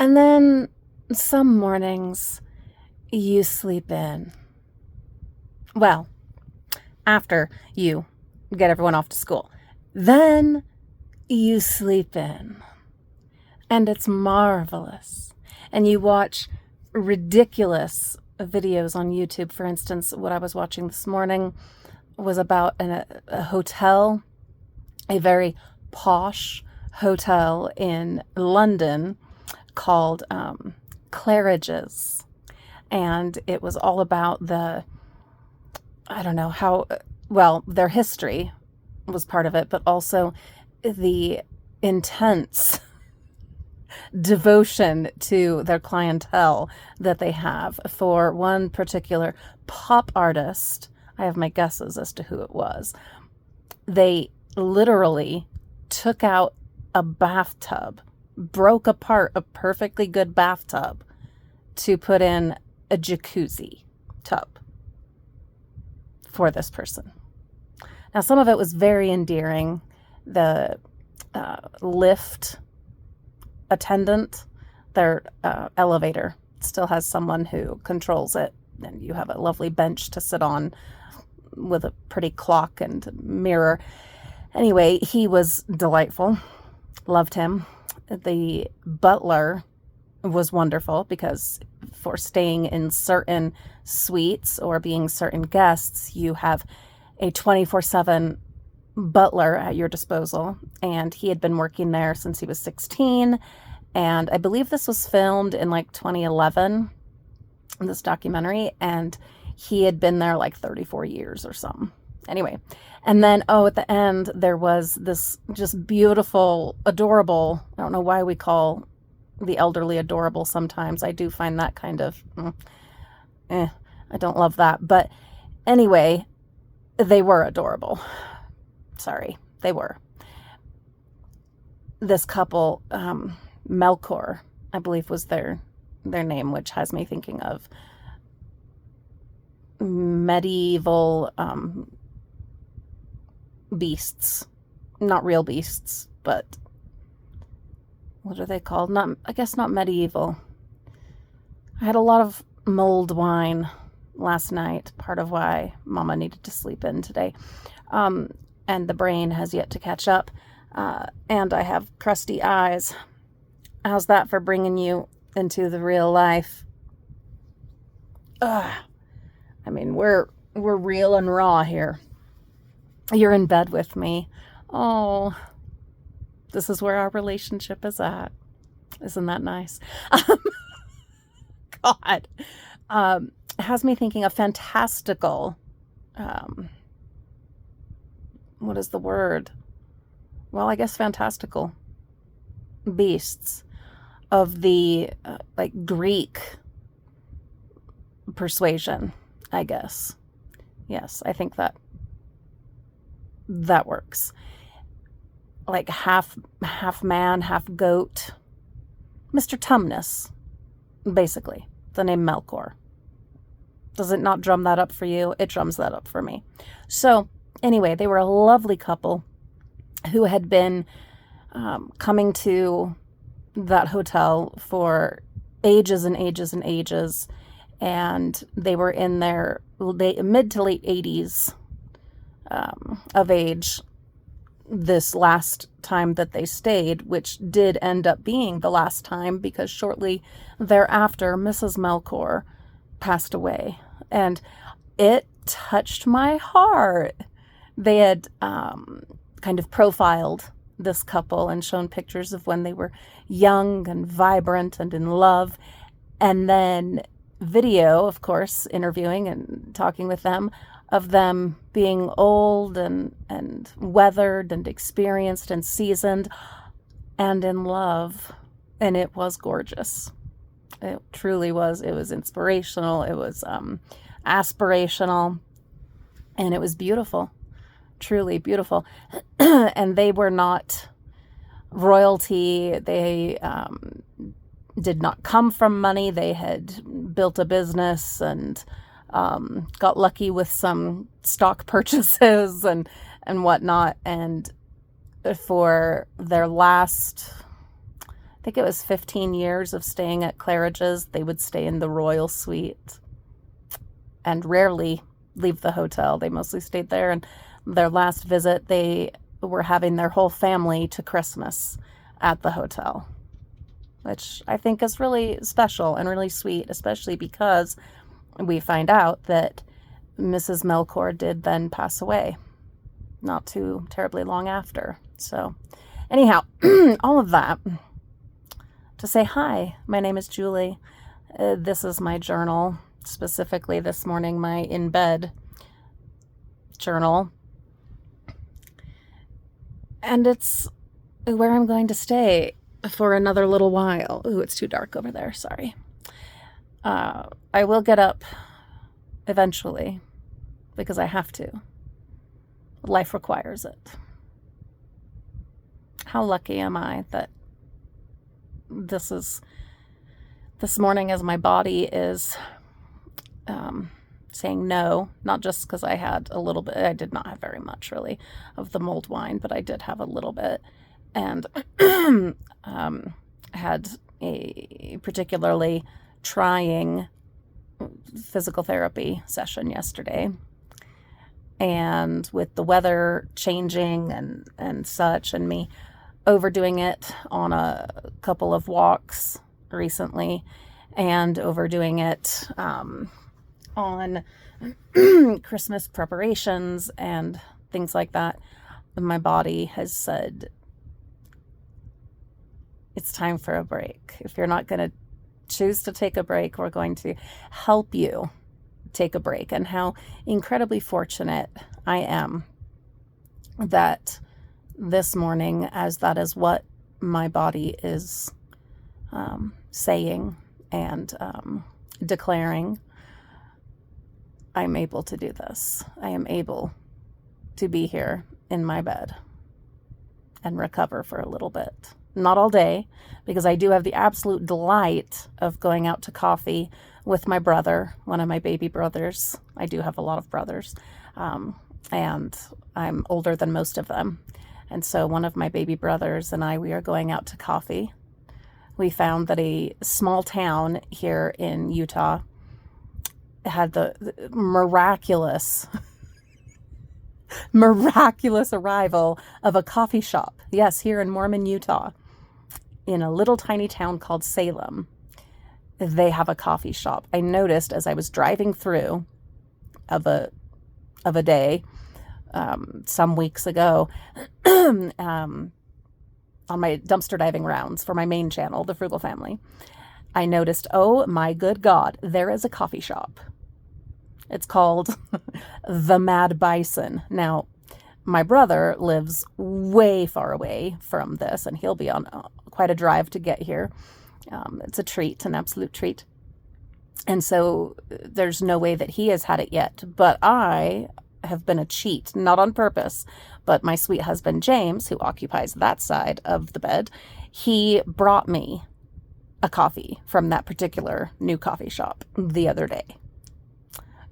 And then some mornings you sleep in. Well, after you get everyone off to school. Then you sleep in. And it's marvelous. And you watch ridiculous videos on YouTube. For instance, what I was watching this morning was about a hotel, a very posh hotel in London called Claridge's. And it was all about I don't know how, well, their history was part of it, but also the intense devotion to their clientele that they have for one particular pop artist. I have my guesses as to who it was. They literally took out a bathtub, broke apart a perfectly good bathtub to put in a jacuzzi tub for this person. Now, some of it was very endearing. The lift attendant, their elevator still has someone who controls it, and you have a lovely bench to sit on with a pretty clock and mirror. Anyway, he was delightful. Loved him. The butler was wonderful because for staying in certain suites or being certain guests, you have a 24/7 butler at your disposal, and he had been working there since he was 16, and I believe this was filmed in like 2011, this documentary, and he had been there like 34 years or something. Anyway, and then at the end there was this just beautiful, adorable, I don't know why we call the elderly adorable sometimes. I do find that kind of I don't love that, but anyway, they were adorable. Sorry, they were. This couple, Melkor, I believe was their name, which has me thinking of medieval beasts. Not real beasts, but what are they called? I guess not medieval. I had a lot of mulled wine last night, part of why Mama needed to sleep in today. And the brain has yet to catch up. And I have crusty eyes. How's that for bringing you into the real life? I mean, we're real and raw here. You're in bed with me. Oh, this is where our relationship is at. Isn't that nice? God. It has me thinking of fantastical, what is the word? Well, I guess fantastical beasts of the like Greek persuasion, I guess. Yes, I think that works. Like half man, half goat. Mr. Tumnus, basically. The name Melkor. Does it not drum that up for you? It drums that up for me. So, anyway, they were a lovely couple who had been coming to that hotel for ages and ages and ages, and they were in their mid to late 80s of age this last time that they stayed, which did end up being the last time because shortly thereafter Mrs. Melkor passed away, and it touched my heart. They had kind of profiled this couple and shown pictures of when they were young and vibrant and in love, and then video, of course, interviewing and talking with them, of them being old and weathered and experienced and seasoned and in love. And it was gorgeous. It truly was. It was inspirational. It was aspirational. And it was beautiful. Truly beautiful. And they were not royalty. They did not come from money. They had built a business and got lucky with some stock purchases and whatnot. And for their last I think it was 15 years of staying at Claridge's. They would stay in the Royal Suite and rarely leave the hotel. They mostly stayed there. And their last visit, they were having their whole family to Christmas at the hotel, which I think is really special and really sweet, especially because we find out that Mrs. Melkor did then pass away not too terribly long after. So anyhow, all of that to say hi. My name is Julie. This is my journal, specifically this morning, my in bed journal. And it's where I'm going to stay for another little while. Ooh, it's too dark over there. Sorry. I will get up eventually because I have to. Life requires it. How lucky am I that this morning, as my body is saying no, not just because I had a little bit, I did not have very much really of the mulled wine, but I did have a little bit, and had a particularly trying physical therapy session yesterday. And with the weather changing and such, and me overdoing it on a couple of walks recently, and overdoing it on Christmas preparations and things like that, my body has said, it's time for a break. If you're not going to choose to take a break, we're going to help you take a break. And how incredibly fortunate I am that this morning, as that is what my body is saying and declaring, I'm able to do this. I am able to be here in my bed and recover for a little bit. Not all day, because I do have the absolute delight of going out to coffee with my brother, one of my baby brothers. I do have a lot of brothers, and I'm older than most of them. And so one of my baby brothers and I, we are going out to coffee. We found that a small town here in Utah had the miraculous arrival of a coffee shop. Yes, here in Mormon, Utah, in a little tiny town called Salem, they have a coffee shop. I noticed as I was driving through of a day some weeks ago on my dumpster diving rounds for my main channel, The Frugal Family, I noticed, oh my good God, there is a coffee shop. It's called The Mad Bison. Now, my brother lives way far away from this, and he'll be on quite a drive to get here. It's a treat, an absolute treat. And so there's no way that he has had it yet. But I have been a cheat, not on purpose, but my sweet husband, James, who occupies that side of the bed, he brought me a coffee from that particular new coffee shop the other day.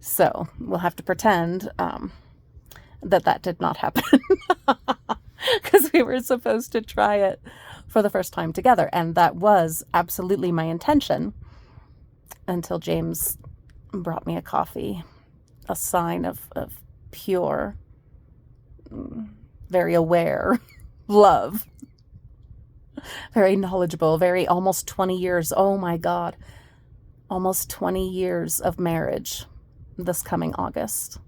So we'll have to pretend that did not happen because we were supposed to try it for the first time together. And that was absolutely my intention until James brought me a coffee, a sign of pure, very aware love, very knowledgeable, very almost 20 years. Oh my God, almost 20 years of marriage this coming August.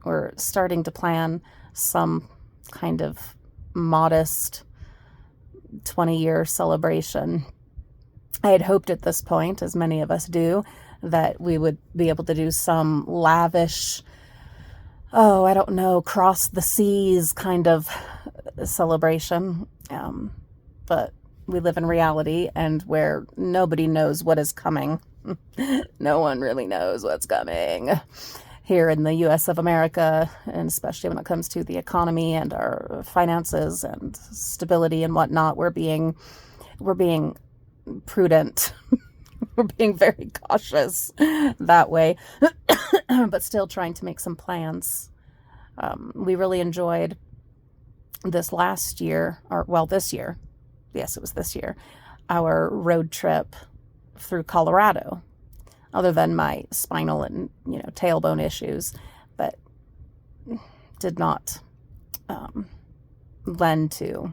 We're starting to plan some kind of modest 20-year celebration. I had hoped at this point, as many of us do, that we would be able to do some lavish, I don't know, cross the seas kind of celebration. But we live in reality, and where nobody knows what is coming. No one really knows what's coming here in the U.S. of America, and especially when it comes to the economy and our finances and stability and whatnot. We're being prudent. We're being very cautious that way, but still trying to make some plans. We really enjoyed this last year, this year, yes, it was this year, our road trip through Colorado, other than my spinal and, tailbone issues, but did not lend to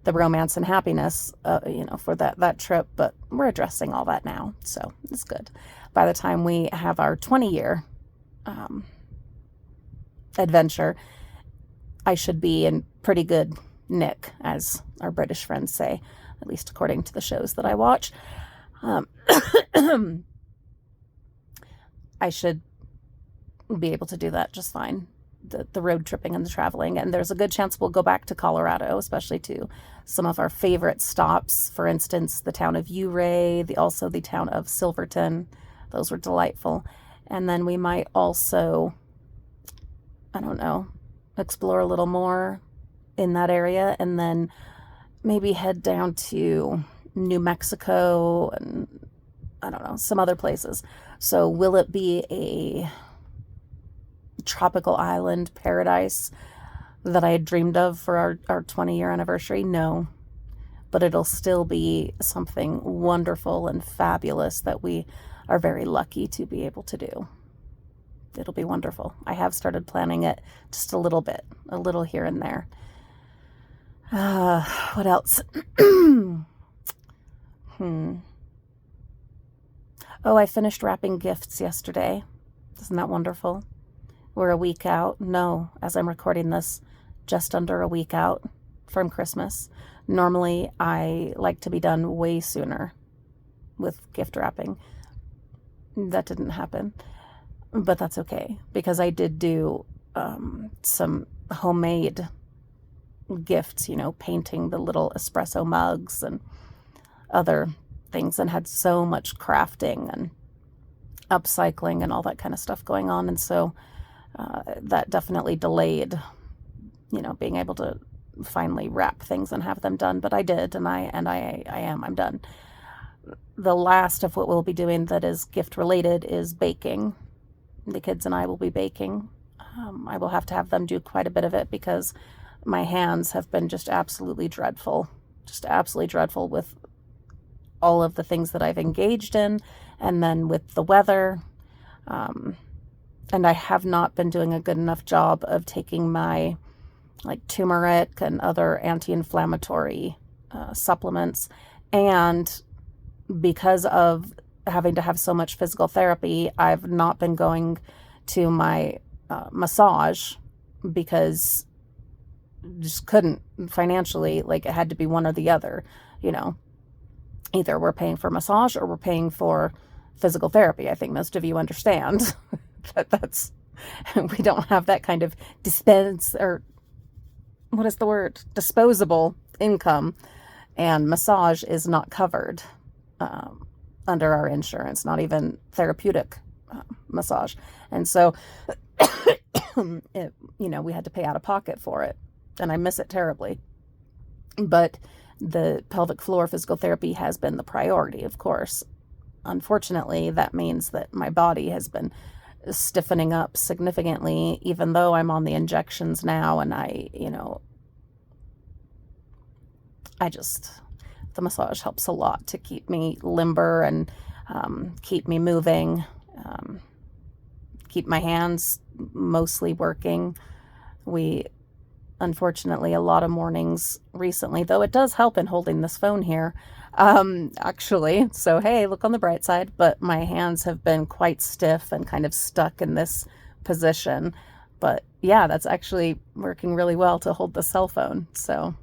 the romance and happiness, for that trip. But we're addressing all that now, so it's good. By the time we have our 20-year adventure, I should be in pretty good nick, as our British friends say, at least according to the shows that I watch. I should be able to do that just fine. The road tripping and the traveling, and there's a good chance we'll go back to Colorado, especially to some of our favorite stops. For instance, the town of Ouray, also the town of Silverton. Those were delightful. And then we might also, I don't know, explore a little more in that area, and then maybe head down to New Mexico and, I don't know, some other places. So will it be a tropical island paradise that I had dreamed of for our 20-year anniversary? No. But it'll still be something wonderful and fabulous that we are very lucky to be able to do. It'll be wonderful. I have started planning it just a little bit, a little here and there. What else? Oh, I finished wrapping gifts yesterday. Isn't that wonderful? We're a week out. No, as I'm recording this, just under a week out from Christmas. Normally, I like to be done way sooner with gift wrapping. That didn't happen, but that's okay, because I did do some homemade gifts, painting the little espresso mugs and other things, and had so much crafting and upcycling and all that kind of stuff going on. And so that definitely delayed, being able to finally wrap things and have them done. But I did, and I'm done. The last of what we'll be doing that is gift related is baking. The kids and I will be baking. I will have to have them do quite a bit of it, because my hands have been just absolutely dreadful with all of the things that I've engaged in, and then with the weather. And I have not been doing a good enough job of taking my turmeric and other anti-inflammatory supplements. And because of having to have so much physical therapy, I've not been going to my massage, because just couldn't financially. It had to be one or the other. Either we're paying for massage or we're paying for physical therapy. I think most of you understand that's we don't have that kind of disposable income, and massage is not covered under our insurance, not even therapeutic massage. And so we had to pay out of pocket for it, and I miss it terribly. But the pelvic floor physical therapy has been the priority, of course. Unfortunately, that means that my body has been stiffening up significantly, even though I'm on the injections now, and the massage helps a lot to keep me limber and keep me moving, keep my hands mostly working. Unfortunately, a lot of mornings recently, though it does help in holding this phone here, actually. So, hey, look on the bright side. But my hands have been quite stiff and kind of stuck in this position. But yeah, that's actually working really well to hold the cell phone. So,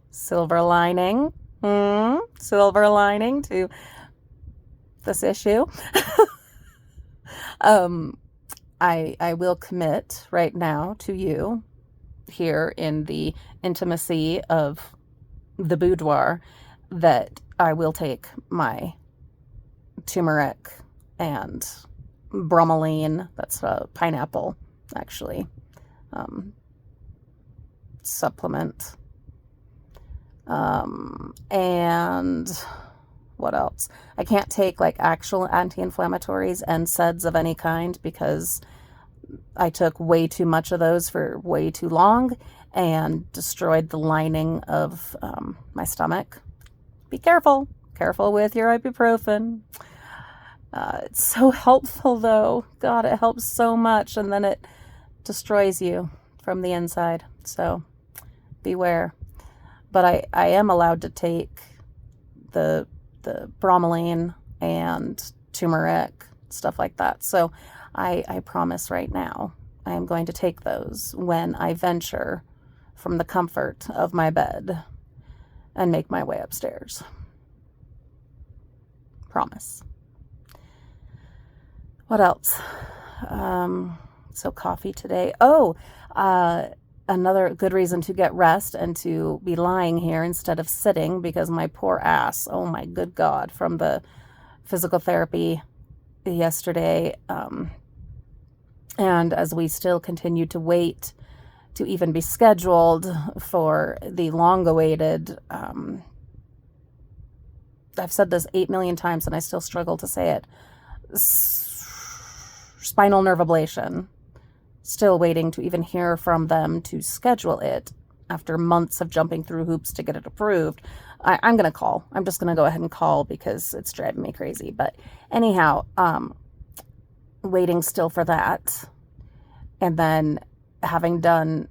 silver lining to this issue. I will commit right now to you, here in the intimacy of the boudoir, that I will take my turmeric and bromelain, that's a pineapple, actually, supplement. And what else? I can't take actual anti-inflammatories, NSAIDs of any kind, because I took way too much of those for way too long and destroyed the lining of my stomach. be careful. Careful with your ibuprofen. It's so helpful, though. God, it helps so much, and then it destroys you from the inside. So beware. But I am allowed to take the bromelain and turmeric, stuff like that. So I promise right now I am going to take those when I venture from the comfort of my bed and make my way upstairs. Promise. What else? So coffee today. Another good reason to get rest and to be lying here instead of sitting, because my poor ass, oh my good God, from the physical therapy yesterday, and as we still continue to wait to even be scheduled for the long-awaited, I've said this 8 million times and I still struggle to say it, spinal nerve ablation. Still waiting to even hear from them to schedule it after months of jumping through hoops to get it approved. I'm going to call. I'm just going to go ahead and call because it's driving me crazy. But anyhow, waiting still for that. And then having done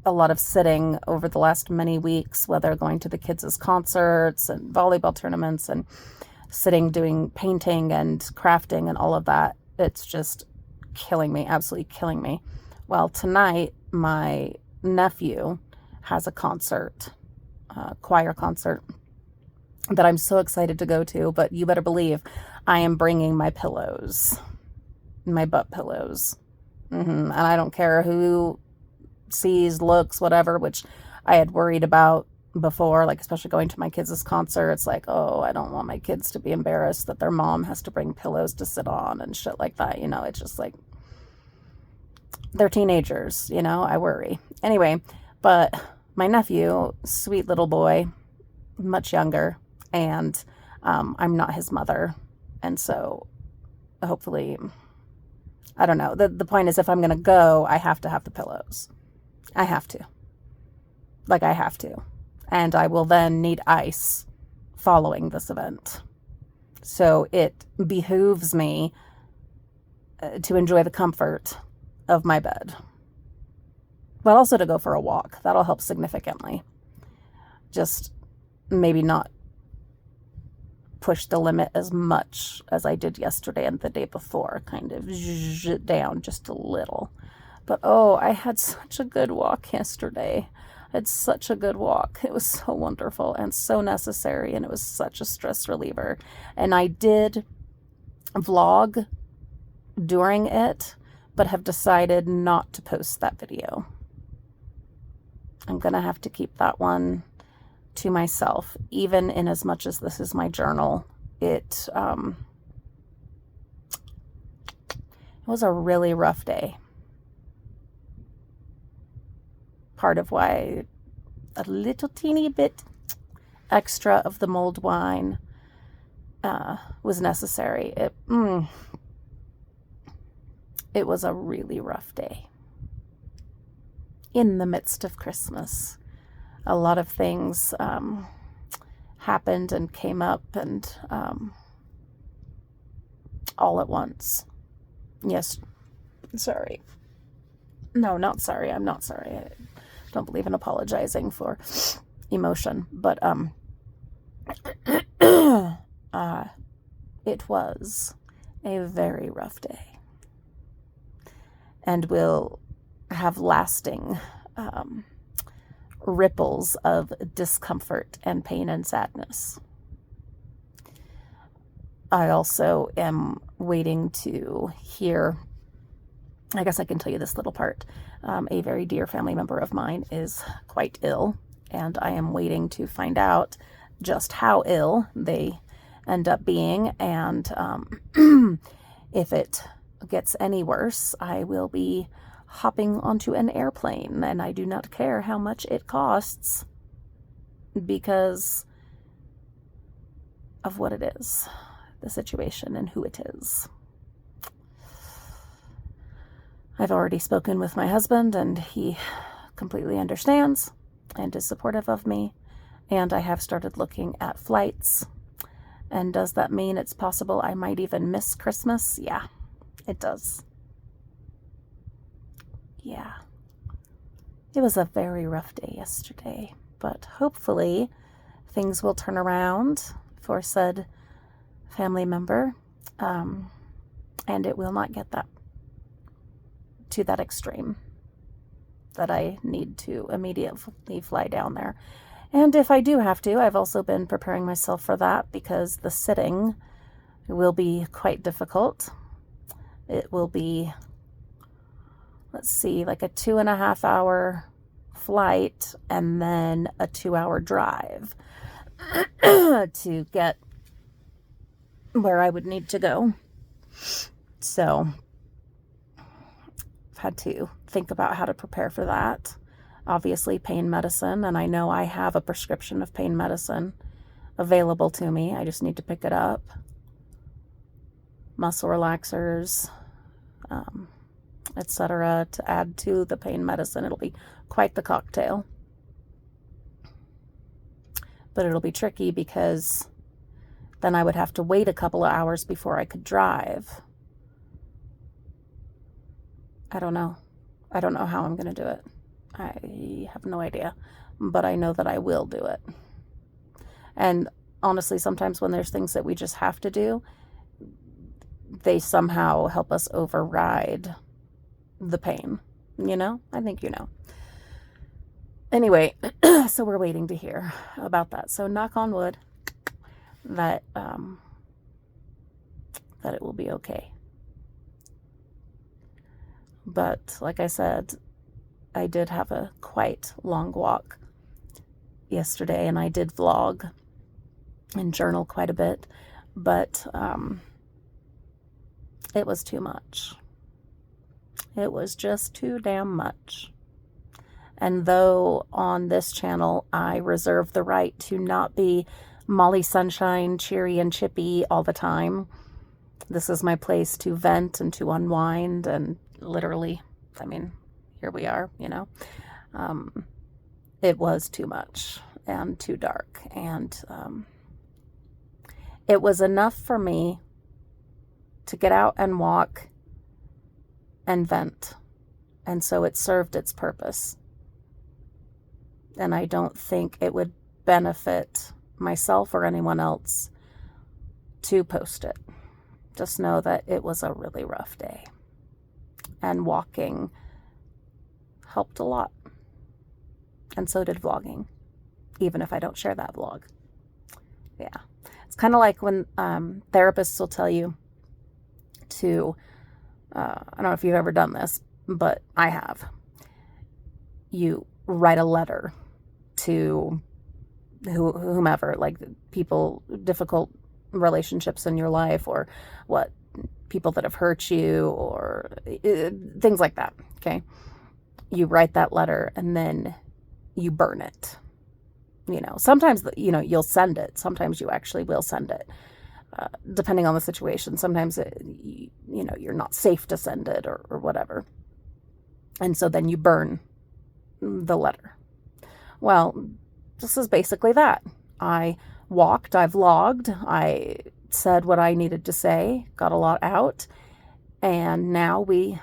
a lot of sitting over the last many weeks, whether going to the kids' concerts and volleyball tournaments and sitting doing painting and crafting and all of that, it's just killing me, absolutely killing me. Well, tonight my nephew has a concert, choir concert that I'm so excited to go to, but you better believe I am bringing my pillows, my butt pillows. And I don't care who sees, looks, whatever, which I had worried about before, like especially going to my kids' concerts, like, oh, I don't want my kids to be embarrassed that their mom has to bring pillows to sit on and shit like that. It's just like, they're teenagers, I worry. Anyway, but my nephew, sweet little boy, much younger, and I'm not his mother. And so hopefully, I don't know. The point is, if I'm going to go, I have to have the pillows. I have to. I have to. And I will then need ice following this event. So it behooves me to enjoy the comfort of my bed, but also to go for a walk. That'll help significantly. Just maybe not push the limit as much as I did yesterday and the day before, kind of it down just a little. But oh, I had such a good walk yesterday. I had such a good walk. It was so wonderful and so necessary, and it was such a stress reliever. And I did vlog during it, but have decided not to post that video. I'm going to have to keep that one to myself, even in as much as this is my journal. It was a really rough day. Part of why a little teeny bit extra of the mulled wine was necessary. It was a really rough day. In the midst of Christmas, a lot of things happened and came up, and all at once. Yes, sorry. No, not sorry. I'm not sorry. I don't believe in apologizing for emotion, but it was a very rough day. And will have lasting ripples of discomfort and pain and sadness. I also am waiting to hear, I guess I can tell you this little part. A very dear family member of mine is quite ill, and I am waiting to find out just how ill they end up being, and if it gets any worse, I will be hopping onto an airplane, and I do not care how much it costs because of what it is, the situation, and who it is. I've already spoken with my husband, and he completely understands and is supportive of me, And I have started looking at flights. And does that mean it's possible I might even miss Christmas? Yeah, it does. Yeah. It was a very rough day yesterday, but hopefully things will turn around for said family member, and it will not get to that extreme that I need to immediately fly down there. And if I do have to, I've also been preparing myself for that because the sitting will be quite difficult. It will be, let's see, like a 2.5 hour flight and then a 2 hour drive to get where I would need to go. So I've had to think about how to prepare for that. Obviously, pain medicine, and I know I have a prescription of pain medicine available to me. I just need to pick it up. Muscle relaxers, etc. to add to the pain medicine. It'll be quite the cocktail. But it'll be tricky because then I would have to wait a couple of hours before I could drive. I don't know. I don't know how I'm going to do it. I have no idea. But I know that I will do it. And honestly, sometimes when there's things that we just have to do, they somehow help us override the pain. You know? I think you know. Anyway, so we're waiting to hear about that. So knock on wood that it will be okay. But like I said, I did have a quite long walk yesterday, and I did vlog and journal quite a bit, but it was too much. It was just too damn much. And though on this channel I reserve the right to not be Molly Sunshine, cheery and chippy all the time, this is my place to vent and to unwind, and literally, I mean, here we are, you know. It was too much and too dark, and it was enough for me to get out and walk and vent, and so it served its purpose. And I don't think it would benefit myself or anyone else to post it. Just know that it was a really rough day, and walking helped a lot, and so did vlogging, even if I don't share that vlog. Yeah, it's kind of like when therapists will tell you to, I don't know if you've ever done this, but I have. You write a letter to whomever, like people, difficult relationships in your life, or what, people that have hurt you, or things like that. Okay, you write that letter and then you burn it. You know, sometimes you'll send it. Sometimes you actually will send it, depending on the situation. Sometimes you're not safe to send it, or whatever, and so then you burn the letter. Well, this is basically that. I walked, I vlogged, I said what I needed to say, got a lot out, and now we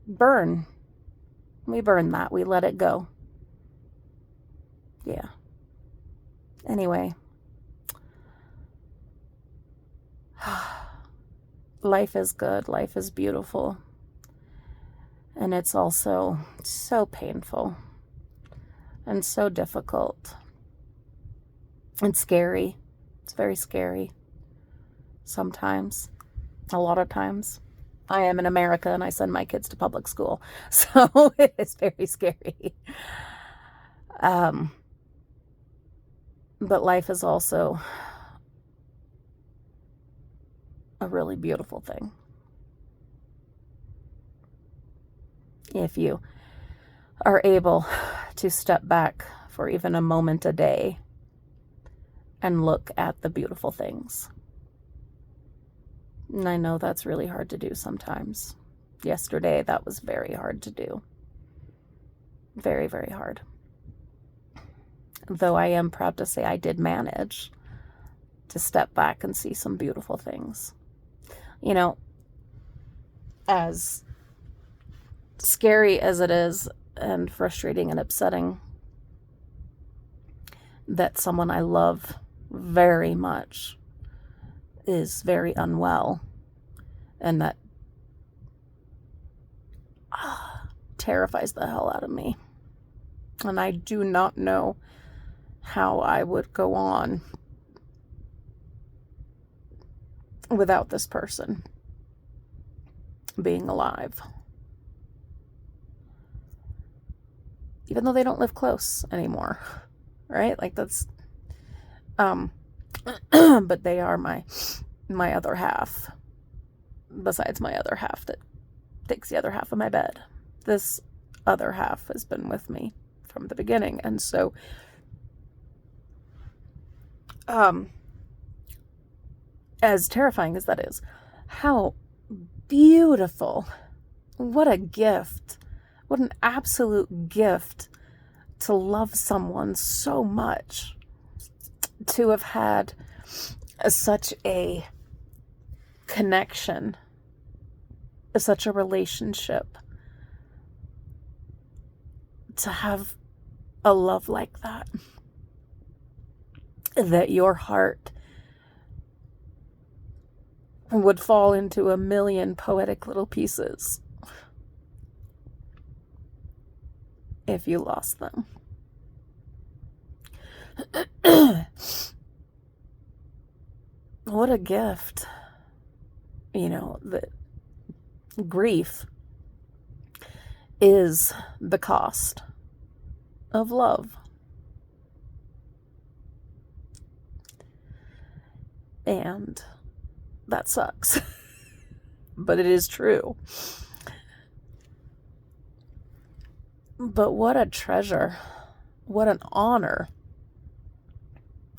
burn. We burn that. We let it go. Yeah. Anyway. Life is good. Life is beautiful. And it's also so painful and so difficult and scary. It's very scary sometimes, a lot of times. I am in America and I send my kids to public school, so it is very scary. But life is also a really beautiful thing. If you are able to step back for even a moment a day and look at the beautiful things. And I know that's really hard to do sometimes. Yesterday, that was very hard to do. Very, very hard. though I am proud to say I did manage to step back and see some beautiful things. You know, as scary as it is and frustrating and upsetting that someone I love very much is very unwell, and that terrifies the hell out of me. And I do not know how I would go on without this person being alive. Even though they don't live close anymore, right? Like that's, but they are my other half, besides my other half that takes the other half of my bed. This other half has been with me from the beginning. And so, as terrifying as that is, how beautiful, what a gift, what an absolute gift to love someone so much, to have had such a connection, such a relationship, to have a love like that, that your heart would fall into a million poetic little pieces if you lost them. What a gift. You know, the grief is the cost of love. And that sucks. But it is true. But what a treasure. What an honor.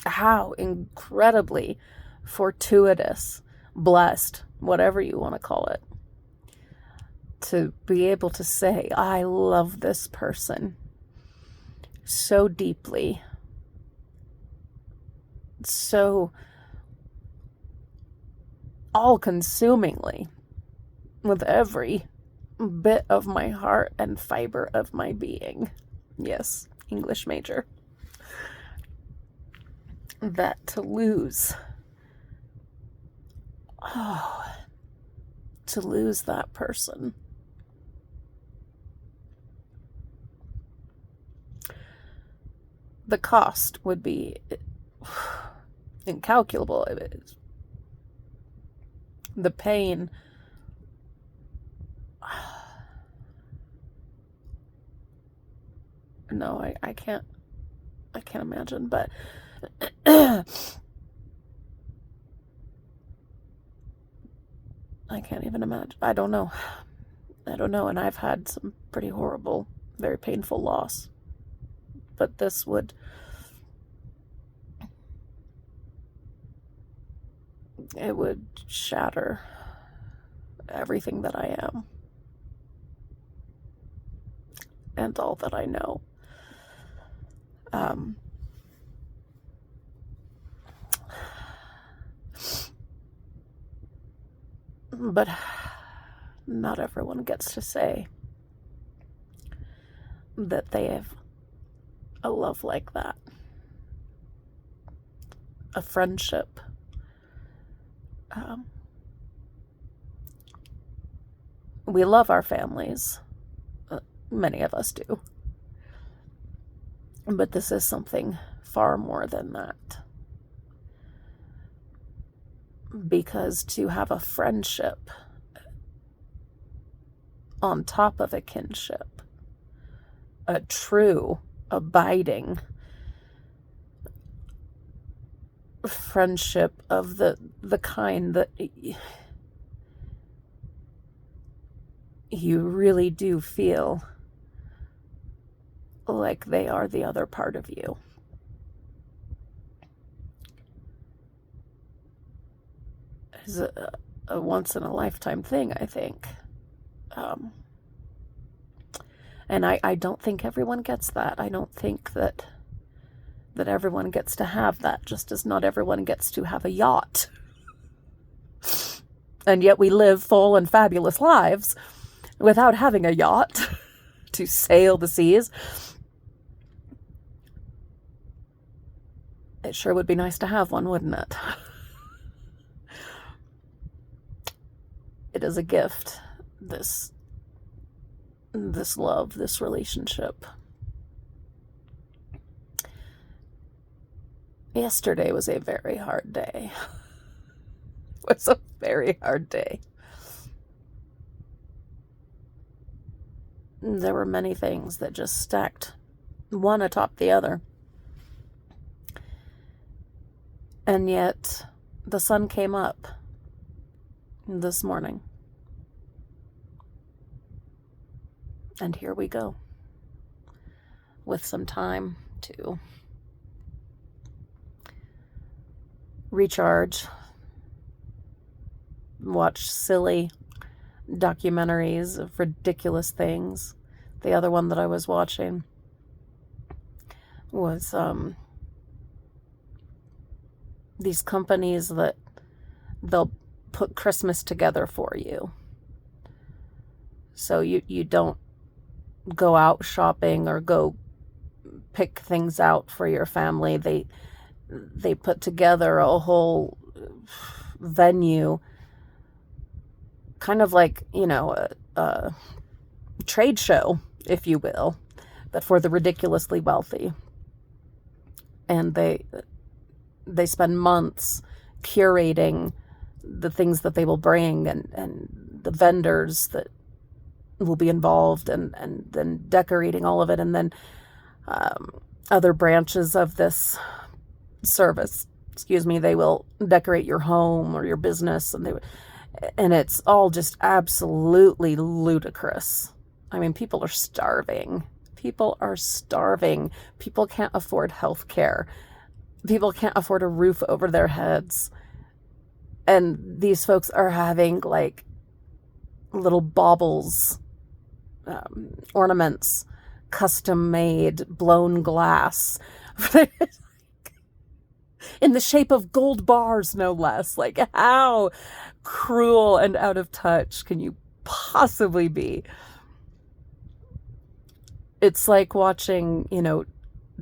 How incredibly fortuitous, blessed, whatever you want to call it, to be able to say, I love this person so deeply, so all-consumingly, with every bit of my heart and fiber of my being. Yes, English major. That to lose, to lose that person. The cost would be incalculable. It is. The pain, no, I can't imagine, but I can't even imagine. I don't know. And I've had some pretty horrible, very painful loss, but this would, it would shatter everything that I am and all that I know. But not everyone gets to say that they have a love like that, a friendship. We love our families. Many of us do. But this is something far more than that. Because to have a friendship on top of a kinship, a true, abiding friendship of the kind that you really do feel like they are the other part of you. Is a once-in-a-lifetime thing, I think. And I don't think everyone gets that. I don't think that that everyone gets to have that, just as not everyone gets to have a yacht. And yet we live full and fabulous lives without having a yacht to sail the seas. It sure would be nice to have one, wouldn't it? It is a gift, this love, this relationship. Yesterday was a very hard day. It was a very hard day. There were many things that just stacked one atop the other. And yet, the sun came up this morning. And here we go, with some time to recharge, watch silly documentaries of ridiculous things. The other one that I was watching was these companies that they'll put Christmas together for you. So you don't go out shopping or go pick things out for your family. They put together a whole venue, kind of like, a trade show, if you will, but for the ridiculously wealthy. And they spend months curating the things that they will bring and the vendors that will be involved, and then decorating all of it. And then other branches of this service, they will decorate your home or your business, and it's all just absolutely ludicrous. I mean, people are starving. People are starving. People can't afford health care. People can't afford a roof over their heads. And these folks are having like little baubles, ornaments, custom made, blown glass in the shape of gold bars, no less. Like, how cruel and out of touch can you possibly be? It's like watching,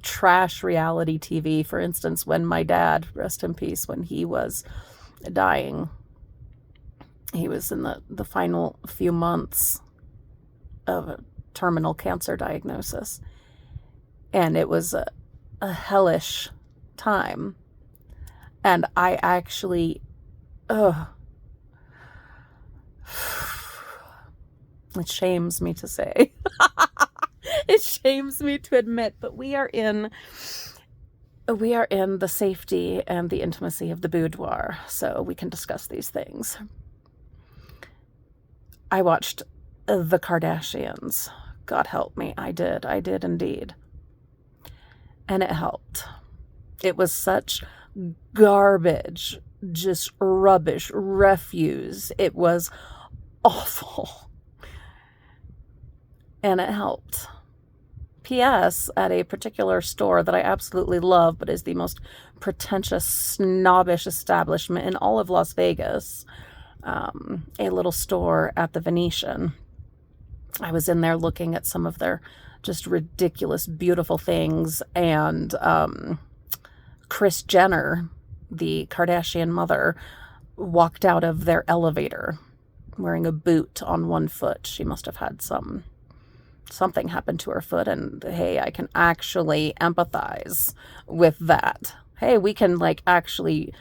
trash reality TV. For instance, when my dad, rest in peace, when he was dying, he was in the final few months of a terminal cancer diagnosis. And it was a hellish time. And I actually, it shames me to say. It shames me to admit, but we are in the safety and the intimacy of the boudoir, so we can discuss these things. I watched The Kardashians. God help me, I did indeed. And it helped. It was such garbage, just rubbish, refuse. It was awful. And it helped. P.S. at a particular store that I absolutely love, but is the most pretentious, snobbish establishment in all of Las Vegas, a little store at the Venetian. I was in there looking at some of their just ridiculous, beautiful things, and Kris Jenner, the Kardashian mother, walked out of their elevator wearing a boot on one foot. She must have had something happened to her foot, and hey, I can actually empathize with that. Hey, we can actually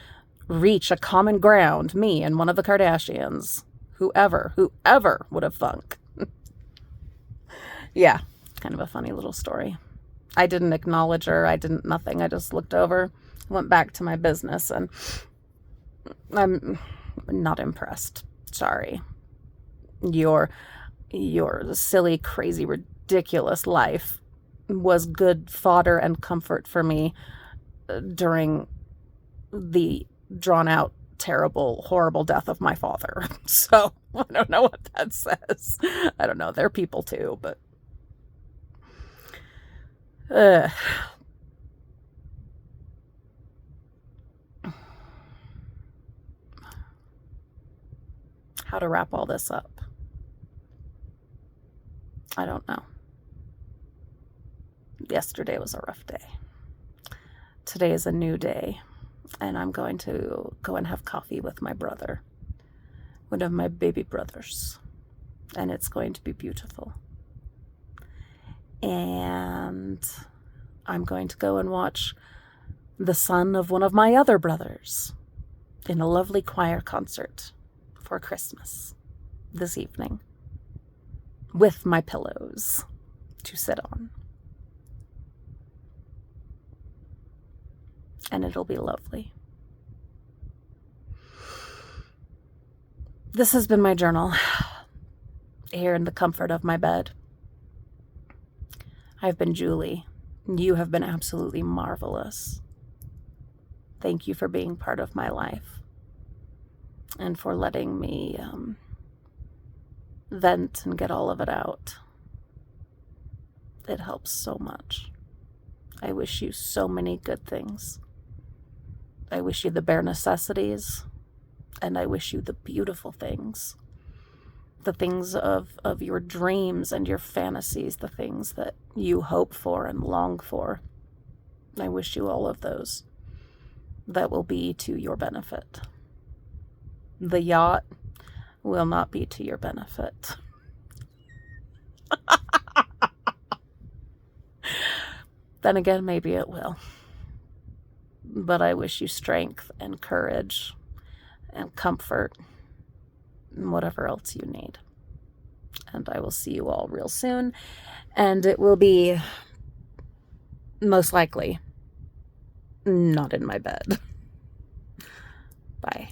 reach a common ground, me and one of the Kardashians. Whoever would have thunk. Yeah, kind of a funny little story. I didn't acknowledge her. I didn't nothing. I just looked over, went back to my business, and I'm not impressed. Sorry. Your silly, crazy, ridiculous life was good fodder and comfort for me during the drawn-out, terrible, horrible death of my father. So, I don't know what that says. I don't know. They're people too, but... how to wrap all this up. I don't know. Yesterday was a rough day. Today is a new day, and I'm going to go and have coffee with my brother, one of my baby brothers, and it's going to be beautiful. And I'm going to go and watch the son of one of my other brothers in a lovely choir concert for Christmas this evening with my pillows to sit on. And it'll be lovely. This has been my journal here in the comfort of my bed. I've been Julie. You have been absolutely marvelous. Thank you for being part of my life and for letting me vent and get all of it out. It helps so much. I wish you so many good things. I wish you the bare necessities, and I wish you the beautiful things. The things of your dreams and your fantasies, the things that you hope for and long for. I wish you all of those that will be to your benefit. The yacht will not be to your benefit. Then again, maybe it will. But I wish you strength and courage and comfort and whatever else you need. And I will see you all real soon. And it will be most likely not in my bed. Bye.